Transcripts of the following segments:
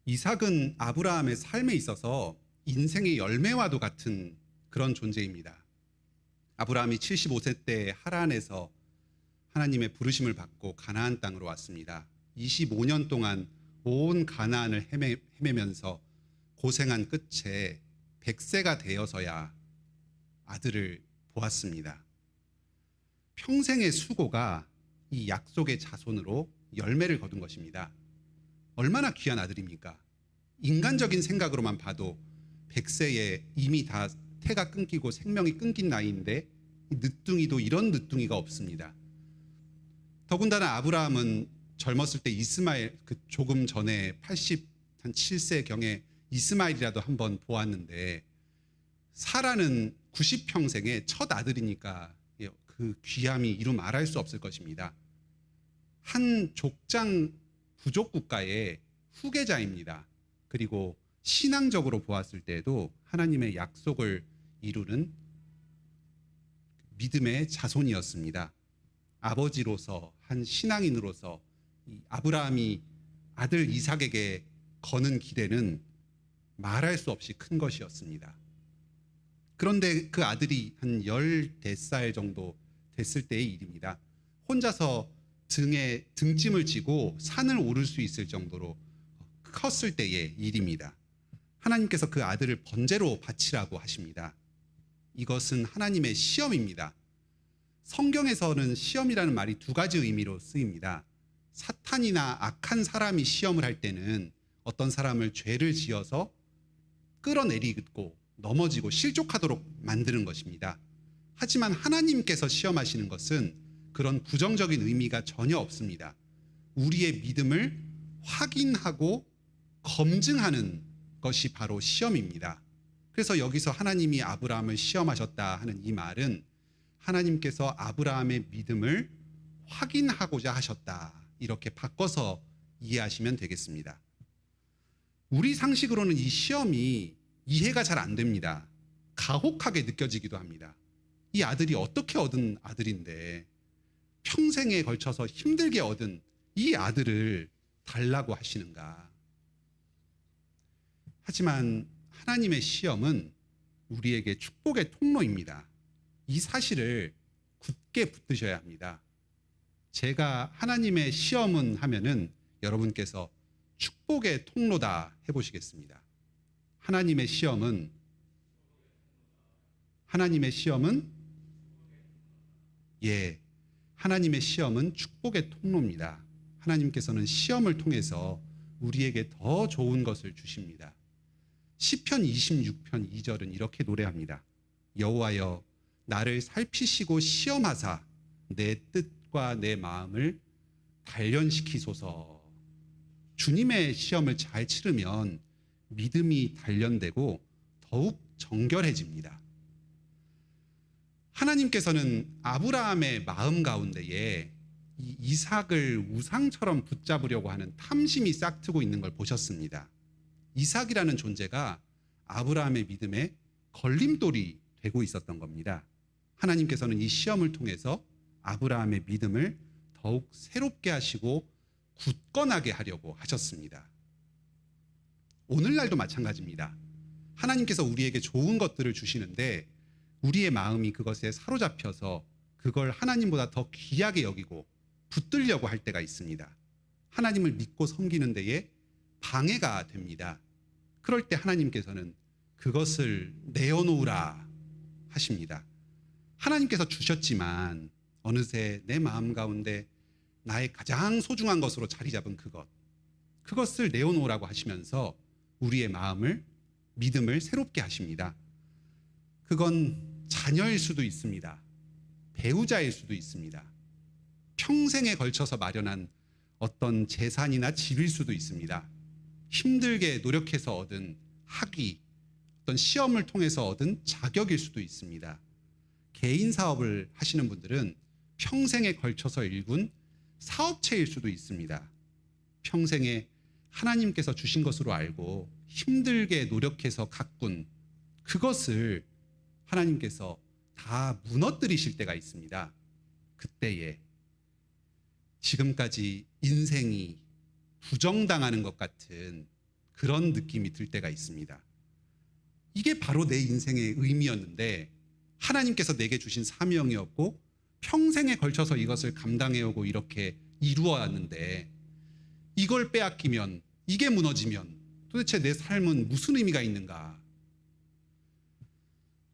이삭은 아브라함의 삶에 있어서 인생의 열매와도 같은 그런 존재입니다. 아브라함이 75세 때 하란에서 하나님의 부르심을 받고 가나안 땅으로 왔습니다. 25년 동안 온 가나안을 헤매면서 고생한 끝에 100세가 되어서야 아들을 보았습니다. 평생의 수고가 이 약속의 자손으로 열매를 거둔 것입니다. 얼마나 귀한 아들입니까? 인간적인 생각으로만 봐도 100세에 이미 다 태가 끊기고 생명이 끊긴 나이인데 늦둥이도 이런 늦둥이가 없습니다. 더군다나 아브라함은 젊었을 때 이스마엘, 조금 전에 87세경에 이스마엘이라도 한번 보았는데, 사라는 90평생의 첫 아들이니까 그 귀함이 이루 말할 수 없을 것입니다. 한 족장 부족 국가의 후계자입니다. 그리고 신앙적으로 보았을 때에도 하나님의 약속을 이루는 믿음의 자손이었습니다. 아버지로서, 한 신앙인으로서 이 아브라함이 아들 이삭에게 거는 기대는 말할 수 없이 큰 것이었습니다. 그런데 그 아들이 한 14살 정도 됐을 때의 일입니다. 혼자서 등에 등짐을 지고 산을 오를 수 있을 정도로 컸을 때의 일입니다. 하나님께서 그 아들을 번제로 바치라고 하십니다. 이것은 하나님의 시험입니다. 성경에서는 시험이라는 말이 두 가지 의미로 쓰입니다. 사탄이나 악한 사람이 시험을 할 때는 어떤 사람을 죄를 지어서 끌어내리고 넘어지고 실족하도록 만드는 것입니다. 하지만 하나님께서 시험하시는 것은 그런 부정적인 의미가 전혀 없습니다. 우리의 믿음을 확인하고 검증하는 것이 바로 시험입니다. 그래서 여기서 하나님이 아브라함을 시험하셨다 하는 이 말은 하나님께서 아브라함의 믿음을 확인하고자 하셨다, 이렇게 바꿔서 이해하시면 되겠습니다. 우리 상식으로는 이 시험이 이해가 잘 안 됩니다. 가혹하게 느껴지기도 합니다. 이 아들이 어떻게 얻은 아들인데 평생에 걸쳐서 힘들게 얻은 이 아들을 달라고 하시는가. 하지만 하나님의 시험은 우리에게 축복의 통로입니다. 이 사실을 굳게 붙드셔야 합니다. 제가 하나님의 시험은 하면은 여러분께서 축복의 통로다 해보시겠습니다. 하나님의 시험은 하나님의 시험은 축복의 통로입니다. 하나님께서는 시험을 통해서 우리에게 더 좋은 것을 주십니다. 시편 26편 2절은 이렇게 노래합니다. 여호와여, 나를 살피시고 시험하사 내 뜻과 내 마음을 단련시키소서. 주님의 시험을 잘 치르면 믿음이 단련되고 더욱 정결해집니다. 하나님께서는 아브라함의 마음 가운데에 이 이삭을 우상처럼 붙잡으려고 하는 탐심이 싹트고 있는 걸 보셨습니다. 이삭이라는 존재가 아브라함의 믿음에 걸림돌이 되고 있었던 겁니다. 하나님께서는 이 시험을 통해서 아브라함의 믿음을 더욱 새롭게 하시고 굳건하게 하려고 하셨습니다. 오늘날도 마찬가지입니다. 하나님께서 우리에게 좋은 것들을 주시는데 우리의 마음이 그것에 사로잡혀서 그걸 하나님보다 더 귀하게 여기고 붙들려고 할 때가 있습니다. 하나님을 믿고 섬기는 데에 방해가 됩니다. 그럴 때 하나님께서는 그것을 내어놓으라 하십니다. 하나님께서 주셨지만 어느새 내 마음 가운데 나의 가장 소중한 것으로 자리 잡은 그것을 내어놓으라고 하시면서 우리의 마음을, 믿음을 새롭게 하십니다. 그건 자녀일 수도 있습니다. 배우자일 수도 있습니다. 평생에 걸쳐서 마련한 어떤 재산이나 집일 수도 있습니다. 힘들게 노력해서 얻은 학위, 어떤 시험을 통해서 얻은 자격일 수도 있습니다. 개인 사업을 하시는 분들은 평생에 걸쳐서 일군 사업체일 수도 있습니다. 평생에 하나님께서 주신 것으로 알고 힘들게 노력해서 가꾼 그것을 하나님께서 다 무너뜨리실 때가 있습니다. 그때에 지금까지 인생이 부정당하는 것 같은 그런 느낌이 들 때가 있습니다. 이게 바로 내 인생의 의미였는데 하나님께서 내게 주신 사명이었고 평생에 걸쳐서 이것을 감당해오고 이렇게 이루어왔는데 이걸 빼앗기면, 이게 무너지면 도대체 내 삶은 무슨 의미가 있는가?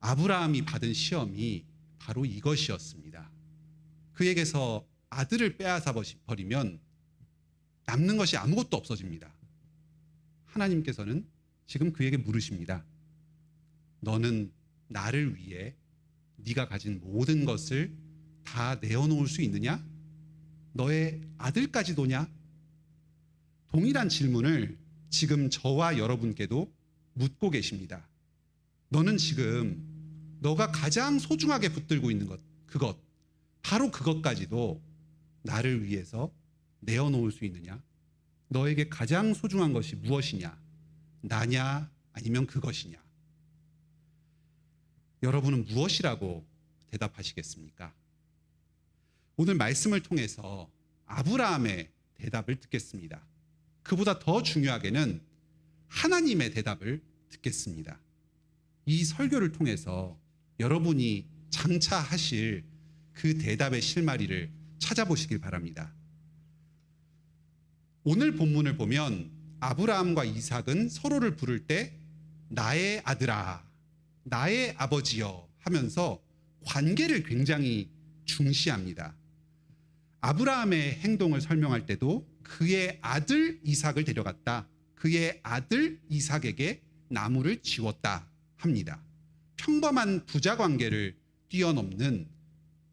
아브라함이 받은 시험이 바로 이것이었습니다. 그에게서 아들을 빼앗아 버리면 남는 것이 아무것도 없어집니다. 하나님께서는 지금 그에게 물으십니다. 너는 나를 위해 네가 가진 모든 것을 다 내어놓을 수 있느냐? 너의 아들까지도냐? 동일한 질문을 지금 저와 여러분께도 묻고 계십니다. 너는 지금 너가 가장 소중하게 붙들고 있는 것, 그것, 바로 그것까지도 나를 위해서 내어놓을 수 있느냐? 너에게 가장 소중한 것이 무엇이냐? 나냐? 아니면 그것이냐? 여러분은 무엇이라고 대답하시겠습니까? 오늘 말씀을 통해서 아브라함의 대답을 듣겠습니다. 그보다 더 중요하게는 하나님의 대답을 듣겠습니다. 이 설교를 통해서 여러분이 장차 하실 그 대답의 실마리를 찾아보시길 바랍니다. 오늘 본문을 보면 아브라함과 이삭은 서로를 부를 때 나의 아들아, 나의 아버지여 하면서 관계를 굉장히 중시합니다. 아브라함의 행동을 설명할 때도 그의 아들 이삭을 데려갔다, 그의 아들 이삭에게 나무를 지웠다 합니다. 평범한 부자 관계를 뛰어넘는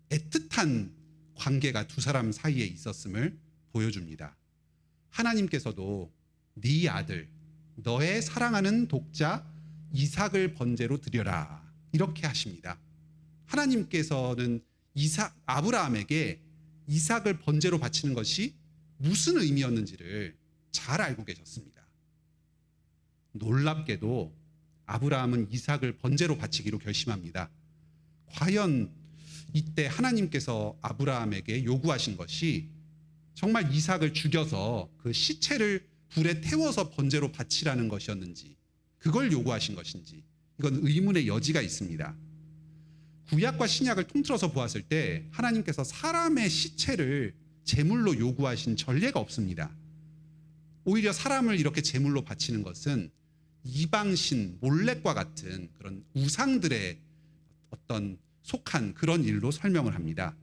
애틋한 관계가 두 사람 사이에 있었음을 보여줍니다. 하나님께서도 네 아들, 너의 사랑하는 독자 이삭을 번제로 드려라 이렇게 하십니다. 하나님께서는 아브라함에게 이삭을 번제로 바치는 것이 무슨 의미였는지를 잘 알고 계셨습니다. 놀랍게도 아브라함은 이삭을 번제로 바치기로 결심합니다. 과연 이때 하나님께서 아브라함에게 요구하신 것이 정말 이삭을 죽여서 그 시체를 불에 태워서 번제로 바치라는 것이었는지, 그걸 요구하신 것인지, 이건 의문의 여지가 있습니다. 구약과 신약을 통틀어서 보았을 때 하나님께서 사람의 시체를 제물로 요구하신 전례가 없습니다. 오히려 사람을 이렇게 제물로 바치는 것은 이방신, 몰렉과 같은 그런 우상들의 어떤 속한 그런 일로 설명을 합니다.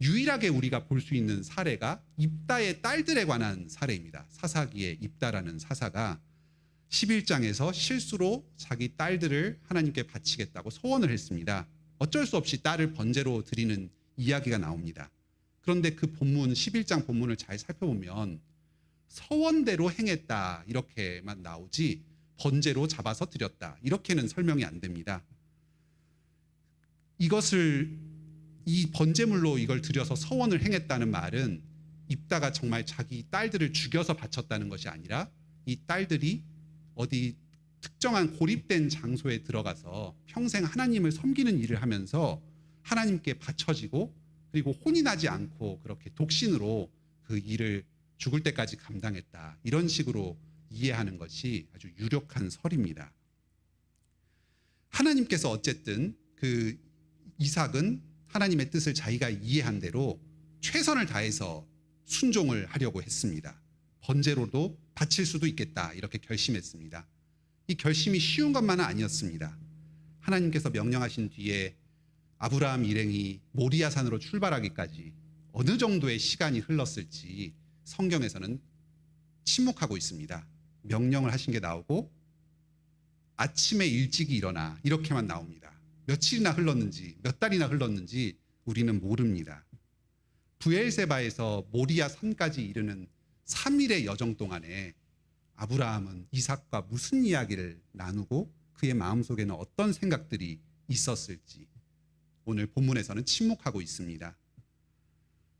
유일하게 우리가 볼 수 있는 사례가 입다의 딸들에 관한 사례입니다. 사사기의 입다라는 사사가 11장에서 실수로 자기 딸들을 하나님께 바치겠다고 소원을 했습니다. 어쩔 수 없이 딸을 번제로 드리는 이야기가 나옵니다. 그런데 그 본문, 11장 본문을 잘 살펴보면 서원대로 행했다 이렇게만 나오지 번제로 잡아서 드렸다 이렇게는 설명이 안 됩니다. 이 번제물로 이걸 드려서 서원을 행했다는 말은 입다가 정말 자기 딸들을 죽여서 바쳤다는 것이 아니라 이 딸들이 어디 특정한 고립된 장소에 들어가서 평생 하나님을 섬기는 일을 하면서 하나님께 바쳐지고 그리고 혼이 나지 않고 그렇게 독신으로 그 일을 죽을 때까지 감당했다. 이런 식으로 이해하는 것이 아주 유력한 설입니다. 하나님께서 어쨌든 그 이삭은 하나님의 뜻을 자기가 이해한 대로 최선을 다해서 순종을 하려고 했습니다. 번제로도 바칠 수도 있겠다 이렇게 결심했습니다. 이 결심이 쉬운 것만은 아니었습니다. 하나님께서 명령하신 뒤에 아브라함 일행이 모리아산으로 출발하기까지 어느 정도의 시간이 흘렀을지 성경에서는 침묵하고 있습니다. 명령을 하신 게 나오고 아침에 일찍이 일어나 이렇게만 나옵니다. 며칠이나 흘렀는지 몇 달이나 흘렀는지 우리는 모릅니다. 부엘세바에서 모리아 산까지 이르는 3일의 여정 동안에 아브라함은 이삭과 무슨 이야기를 나누고 그의 마음속에는 어떤 생각들이 있었을지 오늘 본문에서는 침묵하고 있습니다.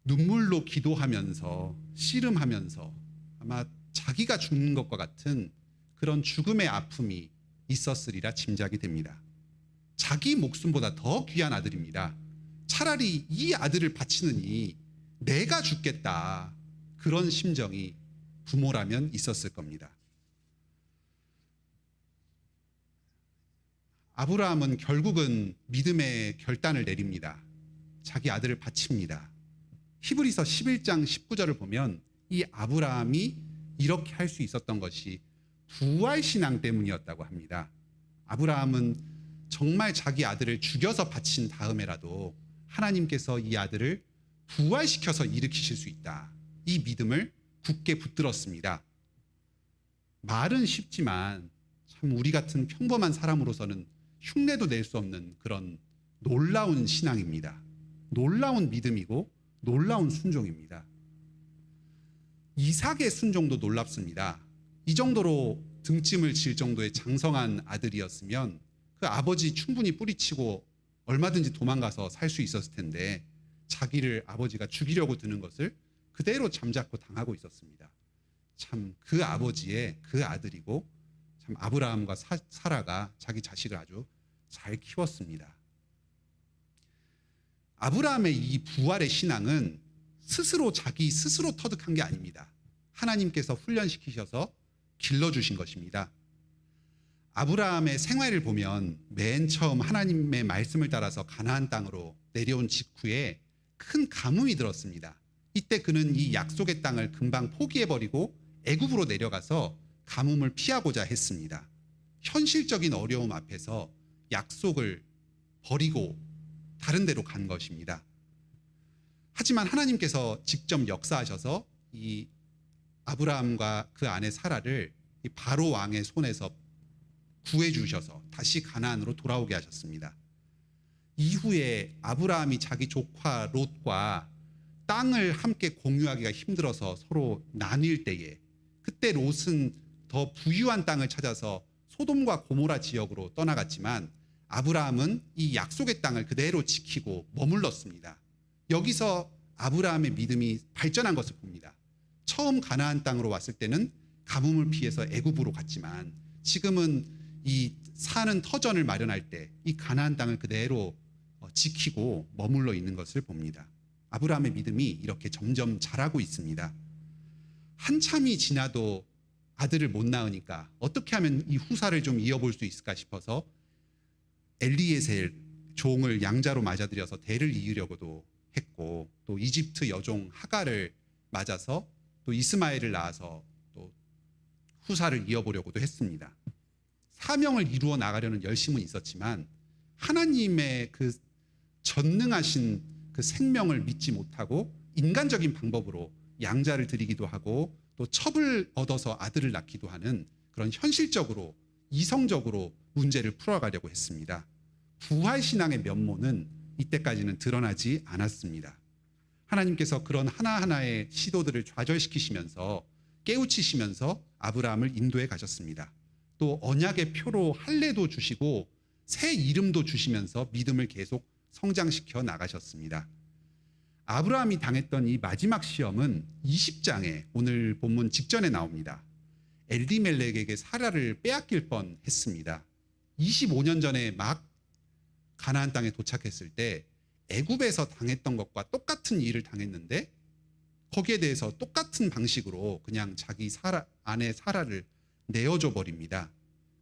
눈물로 기도하면서 씨름하면서 아마 자기가 죽는 것과 같은 그런 죽음의 아픔이 있었으리라 짐작이 됩니다. 자기 목숨보다 더 귀한 아들입니다. 차라리 이 아들을 바치느니 내가 죽겠다. 그런 심정이 부모라면 있었을 겁니다. 아브라함은 결국은 믿음의 결단을 내립니다. 자기 아들을 바칩니다. 히브리서 11장 19절을 보면 이 아브라함이 이렇게 할 수 있었던 것이 부활신앙 때문이었다고 합니다. 아브라함은 정말 자기 아들을 죽여서 바친 다음에라도 하나님께서 이 아들을 부활시켜서 일으키실 수 있다. 이 믿음을 굳게 붙들었습니다. 말은 쉽지만 참 우리 같은 평범한 사람으로서는 흉내도 낼 수 없는 그런 놀라운 신앙입니다. 놀라운 믿음이고 놀라운 순종입니다. 이삭의 순종도 놀랍습니다. 이 정도로 등짐을 질 정도의 장성한 아들이었으면 그 아버지 충분히 뿌리치고 얼마든지 도망가서 살 수 있었을 텐데 자기를 아버지가 죽이려고 드는 것을 그대로 잠자코 당하고 있었습니다. 참 그 아버지의 그 아들이고 참 아브라함과 사라가 자기 자식을 아주 잘 키웠습니다. 아브라함의 이 부활의 신앙은 자기 스스로 터득한 게 아닙니다. 하나님께서 훈련시키셔서 길러주신 것입니다. 아브라함의 생활을 보면 맨 처음 하나님의 말씀을 따라서 가나안 땅으로 내려온 직후에 큰 가뭄이 들었습니다. 이때 그는 이 약속의 땅을 금방 포기해버리고 애굽으로 내려가서 가뭄을 피하고자 했습니다. 현실적인 어려움 앞에서 약속을 버리고 다른 데로 간 것입니다. 하지만 하나님께서 직접 역사하셔서 이 아브라함과 그 아내 사라를 이 바로 왕의 손에서 구해주셔서 다시 가나안으로 돌아오게 하셨습니다. 이후에 아브라함이 자기 조카 롯과 땅을 함께 공유하기가 힘들어서 서로 나뉠 때에 그때 롯은 더 부유한 땅을 찾아서 소돔과 고모라 지역으로 떠나갔지만 아브라함은 이 약속의 땅을 그대로 지키고 머물렀습니다. 여기서 아브라함의 믿음이 발전한 것을 봅니다. 처음 가나안 땅으로 왔을 때는 가뭄을 피해서 애굽으로 갔지만 지금은 이 사는 터전을 마련할 때 이 가나안 땅을 그대로 지키고 머물러 있는 것을 봅니다. 아브라함의 믿음이 이렇게 점점 자라고 있습니다. 한참이 지나도 아들을 못 낳으니까 어떻게 하면 이 후사를 좀 이어볼 수 있을까 싶어서 엘리에셀 종을 양자로 맞아들여서 대를 이으려고도 했고 또 이집트 여종 하갈을 맞아서 또 이스마엘을 낳아서 또 후사를 이어보려고도 했습니다. 사명을 이루어 나가려는 열심은 있었지만 하나님의 그 전능하신 그 생명을 믿지 못하고 인간적인 방법으로 양자를 드리기도 하고 또 첩을 얻어서 아들을 낳기도 하는 그런 현실적으로 이성적으로 문제를 풀어가려고 했습니다. 부활신앙의 면모는 이때까지는 드러나지 않았습니다. 하나님께서 그런 하나하나의 시도들을 좌절시키시면서 깨우치시면서 아브라함을 인도해 가셨습니다. 또 언약의 표로 할례도 주시고 새 이름도 주시면서 믿음을 계속 성장시켜 나가셨습니다. 아브라함이 당했던 이 마지막 시험은 20장에 오늘 본문 직전에 나옵니다. 엘리멜렉에게 사라를 빼앗길 뻔했습니다. 25년 전에 막 가나안 땅에 도착했을 때 애굽에서 당했던 것과 똑같은 일을 당했는데 거기에 대해서 똑같은 방식으로 그냥 자기 아내 사라를 내어줘 버립니다.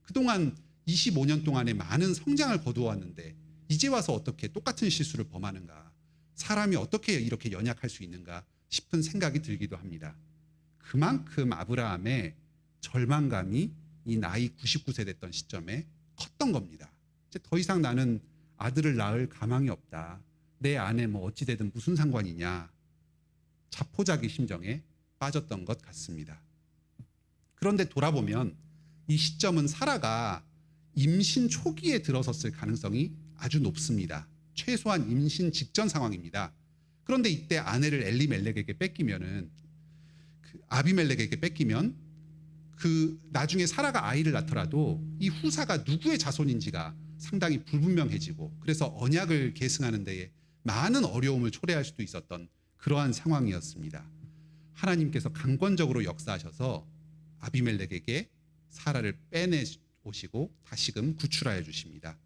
그동안 25년 동안에 많은 성장을 거두어왔는데 이제 와서 어떻게 똑같은 실수를 범하는가, 사람이 어떻게 이렇게 연약할 수 있는가 싶은 생각이 들기도 합니다. 그만큼 아브라함의 절망감이 이 나이 99세 됐던 시점에 컸던 겁니다. 이제 더 이상 나는 아들을 낳을 가망이 없다. 내 아내 뭐 어찌 되든 무슨 상관이냐. 자포자기 심정에 빠졌던 것 같습니다. 그런데 돌아보면 이 시점은 사라가 임신 초기에 들어섰을 가능성이 아주 높습니다. 최소한 임신 직전 상황입니다. 그런데 이때 아내를 엘리멜렉에게 뺏기면은 아비멜렉에게 뺏기면 나중에 사라가 아이를 낳더라도 이 후사가 누구의 자손인지가 상당히 불분명해지고 그래서 언약을 계승하는 데에 많은 어려움을 초래할 수도 있었던 그러한 상황이었습니다. 하나님께서 강권적으로 역사하셔서 아비멜렉에게 사라를 빼내오시고 다시금 구출하여 주십니다.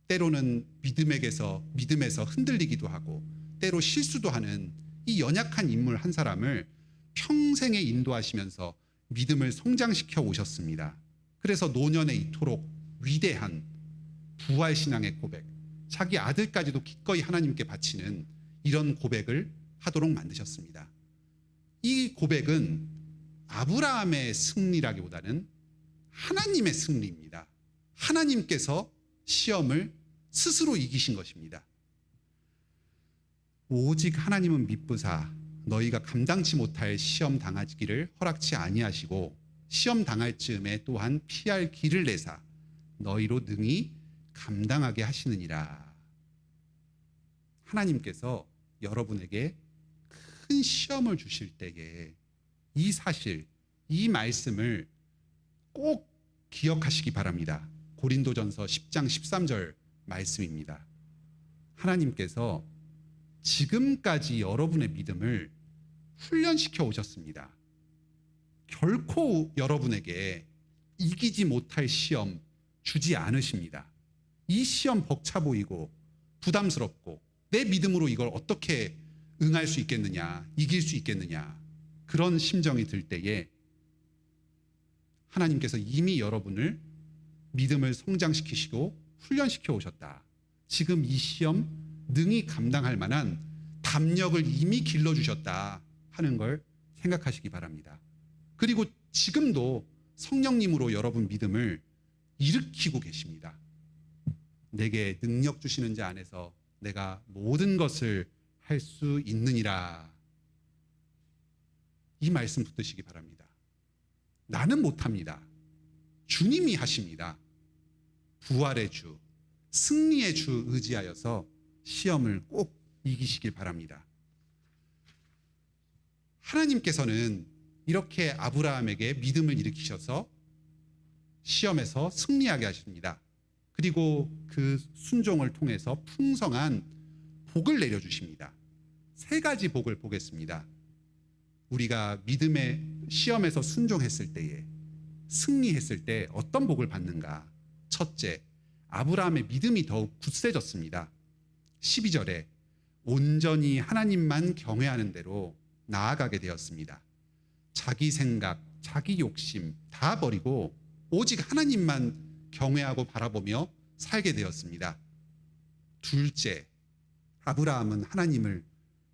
때로는 믿음에서 흔들리기도 하고 때로 실수도 하는 이 연약한 인물 한 사람을 평생에 인도하시면서 믿음을 성장시켜 오셨습니다. 그래서 노년에 이토록 위대한 부활 신앙의 고백, 자기 아들까지도 기꺼이 하나님께 바치는 이런 고백을 하도록 만드셨습니다. 이 고백은 아브라함의 승리라기보다는 하나님의 승리입니다. 하나님께서 시험을 스스로 이기신 것입니다. 오직 하나님은 미쁘사 너희가 감당치 못할 시험 당하기를 허락치 아니하시고 시험 당할 즈음에 또한 피할 길을 내사 너희로 능히 감당하게 하시느니라. 하나님께서 여러분에게 큰 시험을 주실 때에 이 사실, 이 말씀을 꼭 기억하시기 바랍니다. 고린도전서 10장 13절 말씀입니다. 하나님께서 지금까지 여러분의 믿음을 훈련시켜 오셨습니다. 결코 여러분에게 이기지 못할 시험 주지 않으십니다. 이 시험 벅차 보이고 부담스럽고 내 믿음으로 이걸 어떻게 응할 수 있겠느냐, 이길 수 있겠느냐, 그런 심정이 들 때에 하나님께서 이미 여러분을 믿음을 성장시키시고 훈련시켜 오셨다. 지금 이 시험 능히 감당할 만한 담력을 이미 길러주셨다 하는 걸 생각하시기 바랍니다. 그리고 지금도 성령님으로 여러분 믿음을 일으키고 계십니다. 내게 능력 주시는 자 안에서 내가 모든 것을 할 수 있느니라. 이 말씀 붙드시기 바랍니다. 나는 못합니다. 주님이 하십니다. 부활의 주, 승리의 주 의지하여서 시험을 꼭 이기시길 바랍니다. 하나님께서는 이렇게 아브라함에게 믿음을 일으키셔서 시험에서 승리하게 하십니다. 그리고 그 순종을 통해서 풍성한 복을 내려주십니다. 세 가지 복을 보겠습니다. 우리가 믿음의 시험에서 순종했을 때에, 승리했을 때 어떤 복을 받는가? 첫째, 아브라함의 믿음이 더욱 굳세졌습니다. 12절에 온전히 하나님만 경외하는 대로 나아가게 되었습니다. 자기 생각, 자기 욕심 다 버리고 오직 하나님만 경외하고 바라보며 살게 되었습니다. 둘째, 아브라함은 하나님을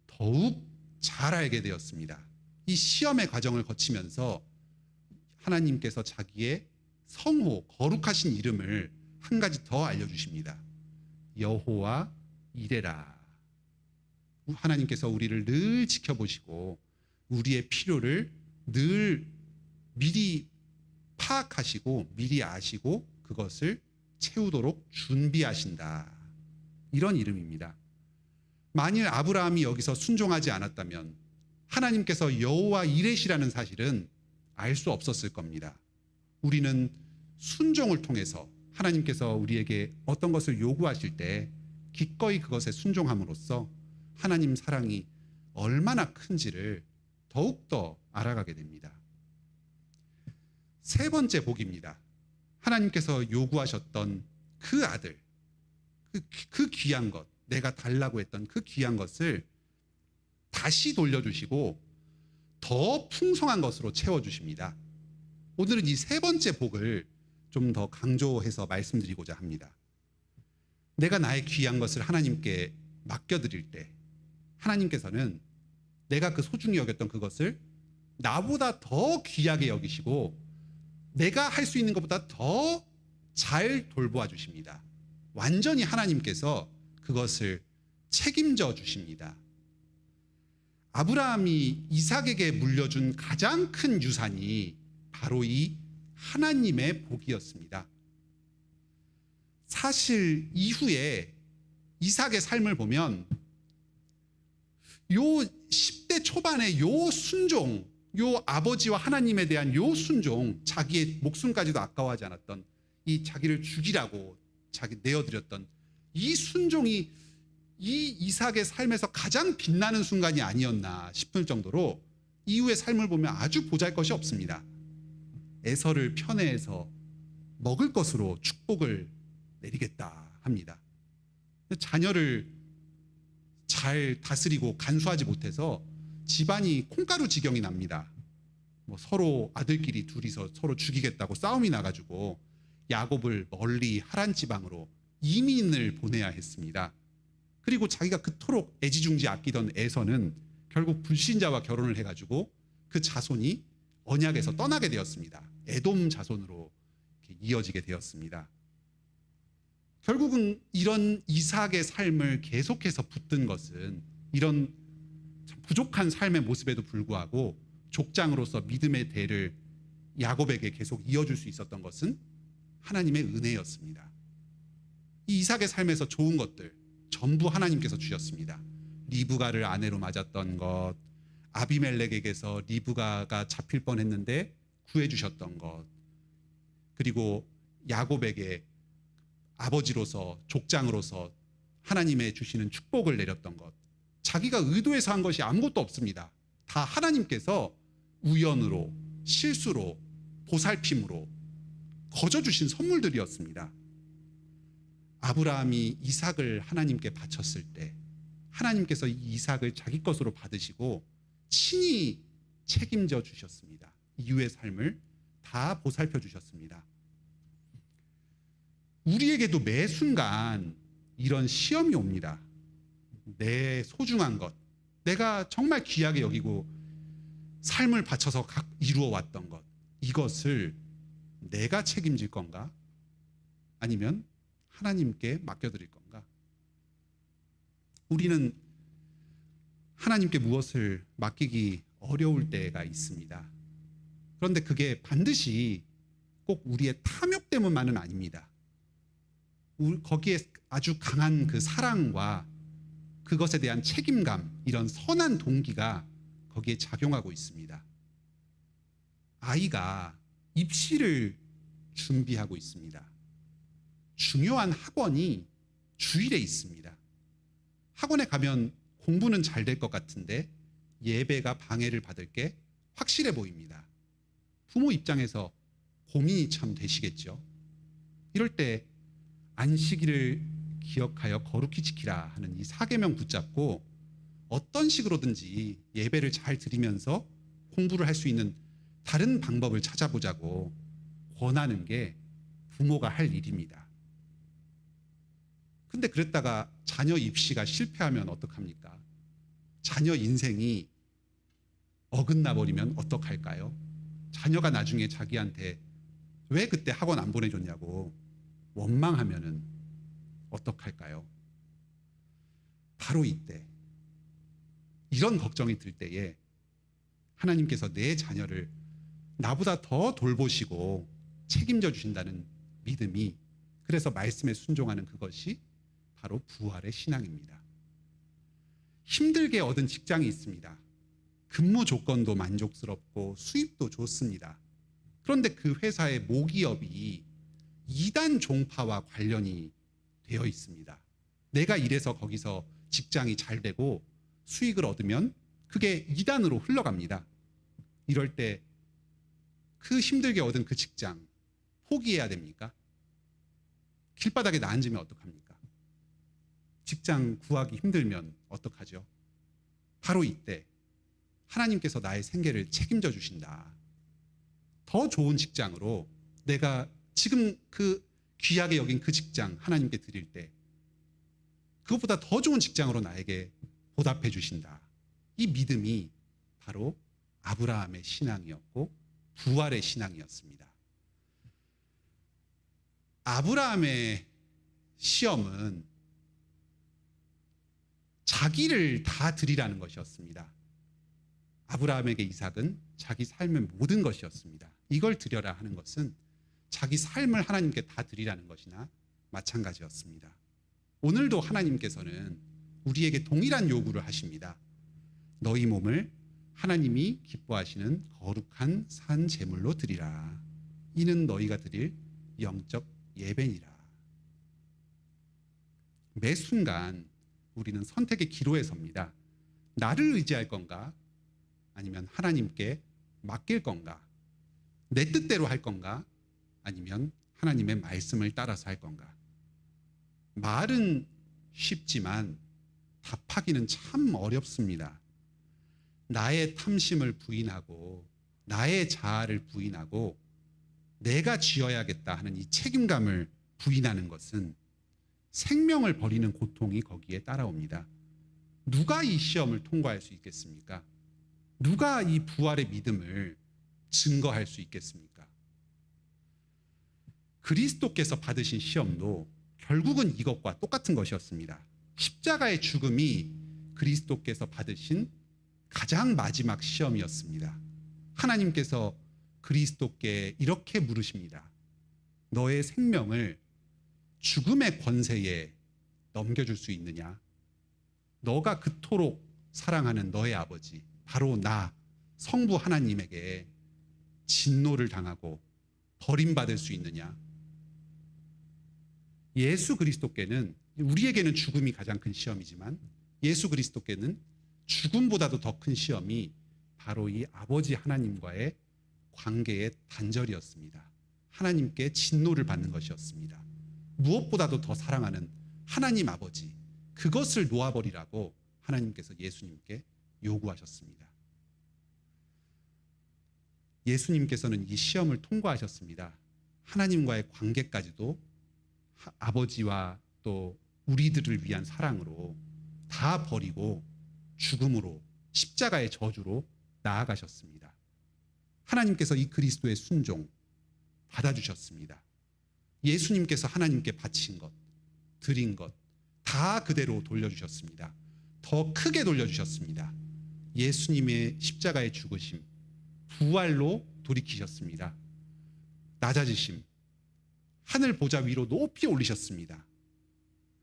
더욱 잘 알게 되었습니다. 이 시험의 과정을 거치면서 하나님께서 자기의 성호, 거룩하신 이름을 한 가지 더 알려주십니다. 여호와 이레라. 하나님께서 우리를 늘 지켜보시고 우리의 필요를 늘 미리 파악하시고 미리 아시고 그것을 채우도록 준비하신다. 이런 이름입니다. 만일 아브라함이 여기서 순종하지 않았다면 하나님께서 여호와 이레시라는 사실은 알 수 없었을 겁니다. 우리는 순종을 통해서 하나님께서 우리에게 어떤 것을 요구하실 때 기꺼이 그것에 순종함으로써 하나님 사랑이 얼마나 큰지를 더욱더 알아가게 됩니다. 세 번째 복입니다. 하나님께서 요구하셨던 그 아들, 그 귀한 것, 내가 달라고 했던 그 귀한 것을 다시 돌려주시고 더 풍성한 것으로 채워주십니다. 오늘은 이 세 번째 복을 좀 더 강조해서 말씀드리고자 합니다. 내가 나의 귀한 것을 하나님께 맡겨드릴 때 하나님께서는 내가 그 소중히 여겼던 그것을 나보다 더 귀하게 여기시고 내가 할 수 있는 것보다 더 잘 돌보아 주십니다. 완전히 하나님께서 그것을 책임져 주십니다. 아브라함이 이삭에게 물려준 가장 큰 유산이 바로 이 하나님의 복이었습니다. 사실 이후에 이삭의 삶을 보면 요 10대 초반의 요 순종, 요 아버지와 하나님에 대한 요 순종, 자기의 목숨까지도 아까워하지 않았던 이 자기를 죽이라고 자기 내어드렸던 이 순종이 이 이삭의 삶에서 가장 빛나는 순간이 아니었나 싶을 정도로 이후의 삶을 보면 아주 보잘것이 없습니다. 에서를 편애해서 먹을 것으로 축복을 내리겠다 합니다. 자녀를 잘 다스리고 간수하지 못해서 집안이 콩가루 지경이 납니다. 서로 아들끼리 둘이서 서로 죽이겠다고 싸움이 나가지고 야곱을 멀리 하란 지방으로 이민을 보내야 했습니다. 그리고 자기가 그토록 애지중지 아끼던 에서는 결국 불신자와 결혼을 해가지고 그 자손이 언약에서 떠나게 되었습니다. 에돔 자손으로 이어지게 되었습니다. 결국은 이런 이삭의 삶을 계속해서 붙든 것은 이런 부족한 삶의 모습에도 불구하고 족장으로서 믿음의 대를 야곱에게 계속 이어줄 수 있었던 것은 하나님의 은혜였습니다. 이 이삭의 삶에서 좋은 것들 전부 하나님께서 주셨습니다. 리브가를 아내로 맞았던 것, 아비멜렉에게서 리브가가 잡힐 뻔했는데 구해주셨던 것, 그리고 야곱에게 아버지로서 족장으로서 하나님의 주시는 축복을 내렸던 것, 자기가 의도해서 한 것이 아무것도 없습니다. 다 하나님께서 우연으로, 실수로, 보살핌으로 거저 주신 선물들이었습니다. 아브라함이 이삭을 하나님께 바쳤을 때 하나님께서 이 이삭을 자기 것으로 받으시고 친히 책임져 주셨습니다. 이후의 삶을 다 보살펴 주셨습니다. 우리에게도 매 순간 이런 시험이 옵니다. 내 소중한 것, 내가 정말 귀하게 여기고 삶을 바쳐서 이루어 왔던 것, 이것을 내가 책임질 건가? 아니면 하나님께 맡겨드릴 건가? 우리는 하나님께 무엇을 맡기기 어려울 때가 있습니다. 그런데 그게 반드시 꼭 우리의 탐욕 때문만은 아닙니다. 거기에 아주 강한 그 사랑과 그것에 대한 책임감, 이런 선한 동기가 거기에 작용하고 있습니다. 아이가 입시를 준비하고 있습니다. 중요한 학원이 주일에 있습니다. 학원에 가면 공부는 잘 될 것 같은데 예배가 방해를 받을 게 확실해 보입니다. 부모 입장에서 고민이 참 되시겠죠. 이럴 때 안식일을 기억하여 거룩히 지키라 하는 이 사계명 붙잡고 어떤 식으로든지 예배를 잘 드리면서 공부를 할 수 있는 다른 방법을 찾아보자고 권하는 게 부모가 할 일입니다. 근데 그랬다가 자녀 입시가 실패하면 어떡합니까? 자녀 인생이 어긋나 버리면 어떡할까요? 자녀가 나중에 자기한테 왜 그때 학원 안 보내줬냐고 원망하면은 어떡할까요? 바로 이때, 이런 걱정이 들 때에 하나님께서 내 자녀를 나보다 더 돌보시고 책임져 주신다는 믿음이, 그래서 말씀에 순종하는 그것이 바로 부활의 신앙입니다. 힘들게 얻은 직장이 있습니다. 근무 조건도 만족스럽고 수입도 좋습니다. 그런데 그 회사의 모기업이 이단 종파와 관련이 되어 있습니다. 내가 이래서 거기서 직장이 잘 되고 수익을 얻으면 그게 이단으로 흘러갑니다. 이럴 때 그 힘들게 얻은 그 직장 포기해야 됩니까? 길바닥에 나앉으면 어떡합니까? 직장 구하기 힘들면 어떡하죠? 바로 이때 하나님께서 나의 생계를 책임져 주신다. 더 좋은 직장으로, 내가 지금 그 귀하게 여긴 그 직장 하나님께 드릴 때 그것보다 더 좋은 직장으로 나에게 보답해 주신다. 이 믿음이 바로 아브라함의 신앙이었고 부활의 신앙이었습니다. 아브라함의 시험은 자기를 다 드리라는 것이었습니다. 아브라함에게 이삭은 자기 삶의 모든 것이었습니다. 이걸 드려라 하는 것은 자기 삶을 하나님께 다 드리라는 것이나 마찬가지였습니다. 오늘도 하나님께서는 우리에게 동일한 요구를 하십니다. 너희 몸을 하나님이 기뻐하시는 거룩한 산 제물로 드리라. 이는 너희가 드릴 영적 예배니라. 매 순간 우리는 선택의 기로에 섭니다. 나를 의지할 건가? 아니면 하나님께 맡길 건가? 내 뜻대로 할 건가? 아니면 하나님의 말씀을 따라서 할 건가? 말은 쉽지만 답하기는 참 어렵습니다. 나의 탐심을 부인하고 나의 자아를 부인하고 내가 쥐어야겠다 하는 이 책임감을 부인하는 것은 생명을 버리는 고통이 거기에 따라옵니다. 누가 이 시험을 통과할 수 있겠습니까? 누가 이 부활의 믿음을 증거할 수 있겠습니까? 그리스도께서 받으신 시험도 결국은 이것과 똑같은 것이었습니다. 십자가의 죽음이 그리스도께서 받으신 가장 마지막 시험이었습니다. 하나님께서 그리스도께 이렇게 물으십니다. 너의 생명을 죽음의 권세에 넘겨줄 수 있느냐? 너가 그토록 사랑하는 너의 아버지, 바로 나, 성부 하나님에게 진노를 당하고 버림받을 수 있느냐? 예수 그리스도께는, 우리에게는 죽음이 가장 큰 시험이지만 예수 그리스도께는 죽음보다도 더 큰 시험이 바로 이 아버지 하나님과의 관계의 단절이었습니다. 하나님께 진노를 받는 것이었습니다. 무엇보다도 더 사랑하는 하나님 아버지, 그것을 놓아버리라고 하나님께서 예수님께 요구하셨습니다. 예수님께서는 이 시험을 통과하셨습니다. 하나님과의 관계까지도 아버지와 또 우리들을 위한 사랑으로 다 버리고 죽음으로, 십자가의 저주로 나아가셨습니다. 하나님께서 이 그리스도의 순종 받아주셨습니다. 예수님께서 하나님께 바친 것, 드린 것 다 그대로 돌려주셨습니다. 더 크게 돌려주셨습니다. 예수님의 십자가의 죽으심, 부활로 돌이키셨습니다. 낮아지심, 하늘 보좌 위로 높이 올리셨습니다.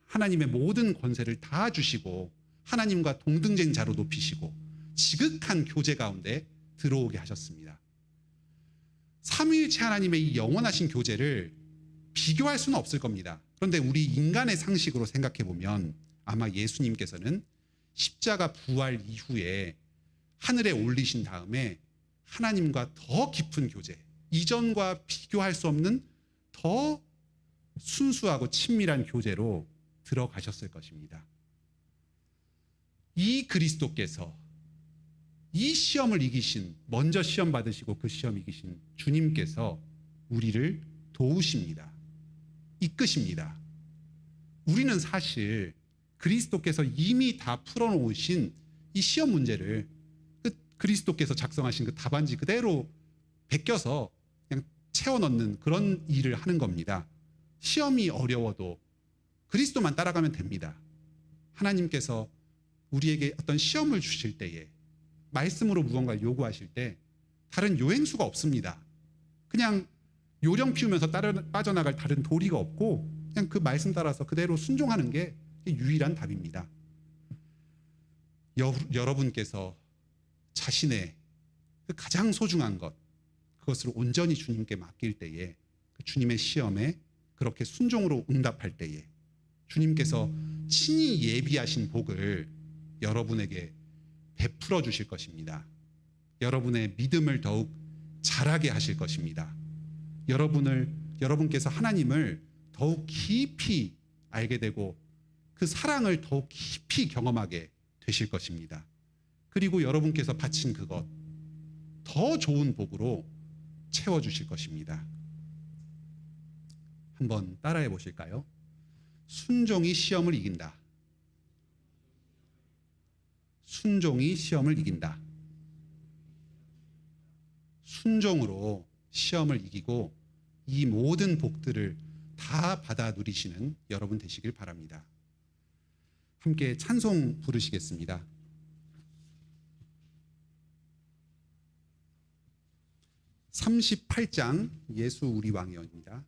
하나님의 모든 권세를 다 주시고 하나님과 동등된 자로 높이시고 지극한 교제 가운데 들어오게 하셨습니다. 삼위일체 하나님의 이 영원하신 교제를 비교할 수는 없을 겁니다. 그런데 우리 인간의 상식으로 생각해 보면 아마 예수님께서는 십자가 부활 이후에 하늘에 올리신 다음에 하나님과 더 깊은 교제, 이전과 비교할 수 없는 더 순수하고 친밀한 교제로 들어가셨을 것입니다. 이 그리스도께서 이 시험을 이기신, 먼저 시험 받으시고 그 시험 이기신 주님께서 우리를 도우십니다. 이끄십니다. 우리는 사실 그리스도께서 이미 다 풀어놓으신 이 시험 문제를 그리스도께서 작성하신 그 답안지 그대로 베껴서 그냥 채워넣는 그런 일을 하는 겁니다. 시험이 어려워도 그리스도만 따라가면 됩니다. 하나님께서 우리에게 어떤 시험을 주실 때에, 말씀으로 무언가를 요구하실 때 다른 요행수가 없습니다. 그냥 요령 피우면서 빠져나갈 다른 도리가 없고 그냥 그 말씀 따라서 그대로 순종하는 게 유일한 답입니다. 여러분께서 자신의 그 가장 소중한 것, 그것을 온전히 주님께 맡길 때에, 그 주님의 시험에 그렇게 순종으로 응답할 때에 주님께서 친히 예비하신 복을 여러분에게 베풀어 주실 것입니다. 여러분의 믿음을 더욱 자라게 하실 것입니다. 여러분께서 하나님을 더욱 깊이 알게 되고 그 사랑을 더욱 깊이 경험하게 되실 것입니다. 그리고 여러분께서 바친 그것 더 좋은 복으로 채워주실 것입니다. 한번 따라해 보실까요? 순종이 시험을 이긴다. 순종이 시험을 이긴다. 순종으로 시험을 이기고 이 모든 복들을 다 받아 누리시는 여러분 되시길 바랍니다. 함께 찬송 부르시겠습니다. 38장 예수 우리 왕이여입니다.